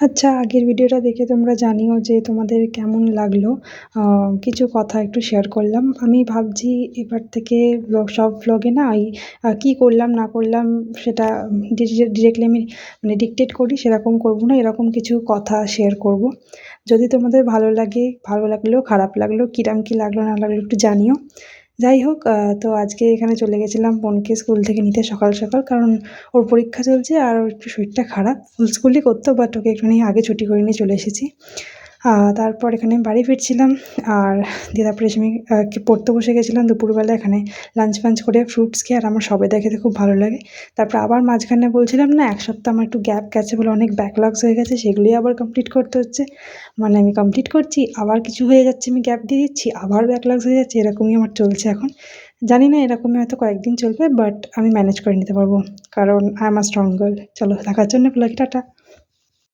আচ্ছা, আগের ভিডিওটা দেখে তোমরা জানিও যে তোমাদের কেমন লাগলো। কিছু কথা একটু শেয়ার করলাম। আমি ভাবছি এবার থেকে সব ভ্লগে না এই কী করলাম না করলাম সেটা ডিরেক্টলি আমি মানে ডিকটেট করি সেরকম করব না। এরকম কিছু কথা শেয়ার করব। যদি তোমাদের ভালো লাগে, ভালো লাগলেও খারাপ লাগলেও কিরম কী লাগলো না লাগলো একটু জানিও। যাই হোক, তো আজকে এখানে চলে গেছিলাম বোনকে স্কুল থেকে নিতে সকাল সকাল, কারণ ওর পরীক্ষা চলছে আর ওর একটু শরীরটা খারাপ। ফুল স্কুলই করতো, বাট ওকে একটুখানি আগে ছুটি করে নিয়ে চলে এসেছি। তারপর এখানে বাড়ি ফিরছিলাম, আর দিয়ে তারপরে এসে আমি পড়তে বসে গেছিলাম দুপুরবেলা। এখানে লাঞ্চ ফাঞ্চ করে ফ্রুটস খেয়ে, আর আমার সবেদা খেতে খুব ভালো লাগে। তারপর আবার মাঝখানে বলছিলাম না, এক সপ্তাহ আমার একটু গ্যাপ গেছে বলে অনেক ব্যাকলগস হয়ে গেছে, সেগুলোই আবার কমপ্লিট করতে হচ্ছে। মানে আমি কমপ্লিট করছি, আবার কিছু হয়ে যাচ্ছে, আমি গ্যাপ দিয়ে দিচ্ছি, আবার ব্যাকলগস হয়ে যাচ্ছে, এরকমই আমার চলছে এখন। জানি না এরকমই হয়তো কয়েকদিন চলবে, বাট আমি ম্যানেজ করে নিতে পারবো, কারণ I am a strong girl. চলো, দেখার জন্য ব্লগে টাটা।